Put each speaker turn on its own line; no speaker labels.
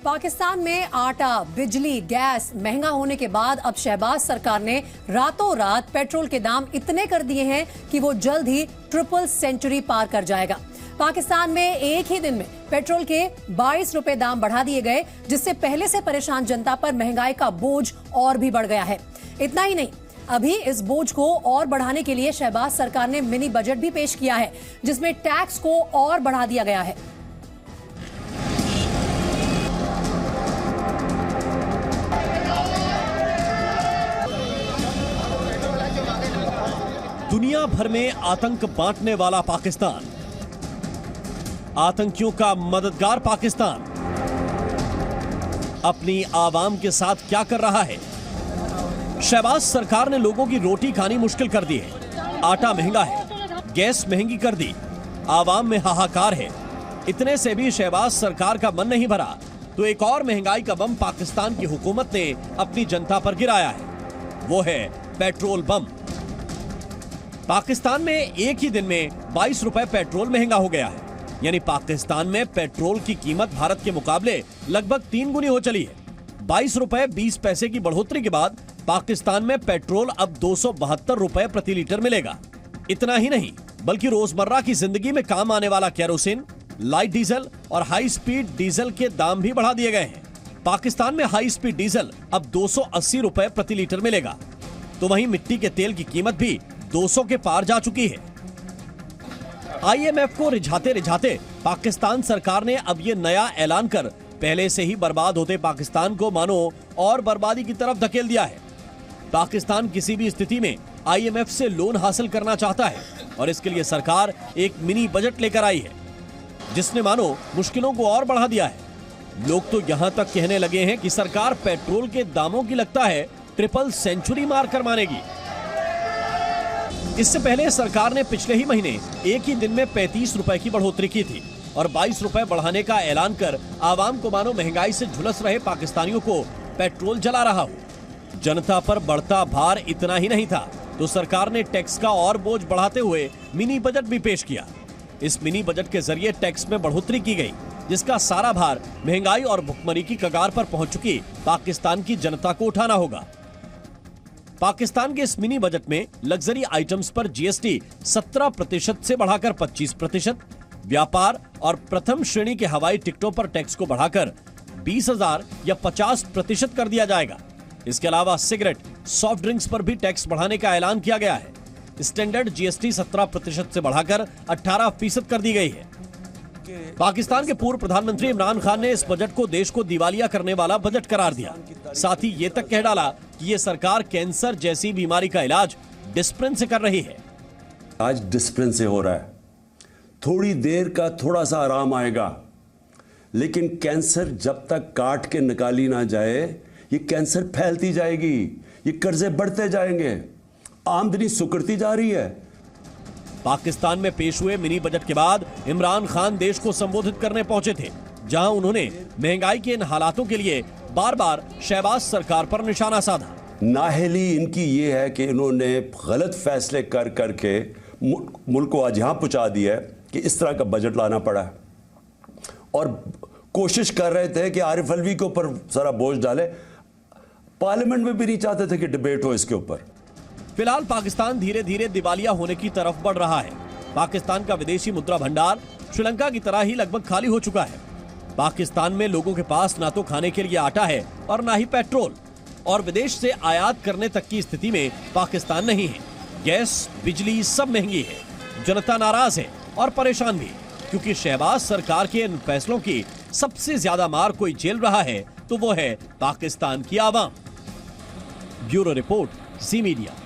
पाकिस्तान में आटा, बिजली, गैस महंगा होने के बाद अब शहबाज सरकार ने रातों रात पेट्रोल के दाम इतने कर दिए हैं कि वो जल्द ही ट्रिपल सेंचुरी पार कर जाएगा। पाकिस्तान में एक ही दिन में पेट्रोल के 22 रुपए दाम बढ़ा दिए गए, जिससे पहले से परेशान जनता पर महंगाई का बोझ और भी बढ़ गया है। इतना ही नहीं, अभी इस बोझ को और बढ़ाने के लिए शहबाज सरकार ने मिनी बजट भी पेश किया है, जिसमें टैक्स को और बढ़ा दिया गया है।
दुनिया भर में आतंक बांटने वाला पाकिस्तान, आतंकियों का मददगार पाकिस्तान अपनी आवाम के साथ क्या कर रहा है? शहबाज सरकार ने लोगों की रोटी खानी मुश्किल कर दी है। आटा महंगा है, गैस महंगी कर दी, आवाम में हाहाकार है। इतने से भी शहबाज सरकार का मन नहीं भरा तो एक और महंगाई का बम पाकिस्तान की हुकूमत ने अपनी जनता पर गिराया है। वो है पेट्रोल बम। पाकिस्तान में एक ही दिन में 22 रुपए पेट्रोल महंगा हो गया है। यानी पाकिस्तान में पेट्रोल की कीमत भारत के मुकाबले लगभग 3 गुनी हो चली है। 22 रुपए 20 पैसे की बढ़ोतरी के बाद पाकिस्तान में पेट्रोल अब 272 रुपए प्रति लीटर मिलेगा। इतना ही नहीं, बल्कि रोजमर्रा की जिंदगी में काम आने वाला केरोसिन, लाइट डीजल और हाई स्पीड डीजल के दाम भी बढ़ा दिए गए हैं। पाकिस्तान में हाई स्पीड डीजल अब 280 रुपए प्रति लीटर मिलेगा, तो वहीं मिट्टी के तेल की कीमत भी 200 के पार जा चुकी है। IMF को रिझाते रिझाते पाकिस्तान सरकार ने अब ये नया ऐलान कर पहले से ही बर्बाद होते पाकिस्तान को मानो और बर्बादी की तरफ धकेल दिया है। पाकिस्तान किसी भी स्थिति में IMF से लोन हासिल करना चाहता है और इसके लिए सरकार एक मिनी बजट लेकर आई है, जिसने मानो मुश्किलों को और बढ़ा दिया है। लोग तो यहां तक कहने लगे हैं कि सरकार पेट्रोल के दामों की लगता है ट्रिपल सेंचुरी मार कर मानेगी। इससे पहले सरकार ने पिछले ही महीने एक ही दिन में 35 रुपए की बढ़ोतरी की थी और 22 रुपए बढ़ाने का ऐलान कर आवाम को मानो महंगाई से झुलस रहे पाकिस्तानियों को पेट्रोल जला रहा हो। जनता पर बढ़ता भार इतना ही नहीं था तो सरकार ने टैक्स का और बोझ बढ़ाते हुए मिनी बजट भी पेश किया। इस मिनी बजट के जरिए टैक्स में बढ़ोतरी की गई, जिसका सारा भार महंगाई और भुखमरी की कगार पर पहुंच चुकी पाकिस्तान की जनता को उठाना होगा। पाकिस्तान के इस मिनी बजट में लग्जरी आइटम्स पर GST 17% से बढ़ाकर 25%, व्यापार और प्रथम श्रेणी के हवाई टिकटों पर टैक्स को बढ़ाकर 20,000 या 50% कर दिया जाएगा। इसके अलावा सिगरेट, सॉफ्ट ड्रिंक्स पर भी टैक्स बढ़ाने का ऐलान किया गया है। स्टैंडर्ड GST 17% से बढ़ाकर 18% कर दी गई है। पाकिस्तान के पूर्व प्रधानमंत्री इमरान खान ने इस बजट को देश को दिवालिया करने वाला बजट करार दिया। साथ ही ये तक कह डाला कि ये सरकार कैंसर जैसी बीमारी का इलाज डिस्प्रिन से कर रही है।
आज डिस्प्रिन से हो रहा है, थोड़ी देर का थोड़ा सा आराम आएगा, लेकिन कैंसर जब तक काट के निकाली ना जाए, ये कैंसर फैलती जाएगी, ये कर्जे बढ़ते जाएंगे, आमदनी सुकड़ती जा रही है।
पाकिस्तान में पेश हुए मिनी बजट के बाद इमरान खान देश को संबोधित करने पहुंचे थे, जहां उन्होंने महंगाई के इन हालातों के लिए बार बार शहबाज सरकार पर निशाना साधा।
नाअहली इनकी ये है कि इन्होंने गलत फैसले कर करके मुल्क को आज यहां पहुंचा दिया है कि इस तरह का बजट लाना पड़ा है, और कोशिश कर रहे थे कि आरिफ अलवी के ऊपर सारा बोझ डाले। पार्लियामेंट में भी नहीं चाहते थे कि डिबेट हो इसके ऊपर।
फिलहाल पाकिस्तान धीरे धीरे दिवालिया होने की तरफ बढ़ रहा है। पाकिस्तान का विदेशी मुद्रा भंडार श्रीलंका की तरह ही लगभग खाली हो चुका है। पाकिस्तान में लोगों के पास ना तो खाने के लिए आटा है और ना ही पेट्रोल, और विदेश से आयात करने तक की स्थिति में पाकिस्तान नहीं है। गैस, बिजली सब महंगी है। जनता नाराज है और परेशान भी, क्योंकि शहबाज सरकार के इन फैसलों की सबसे ज्यादा मार कोई झेल रहा है तो वो है पाकिस्तान की आवाम। ब्यूरो रिपोर्ट, ज़ी मीडिया।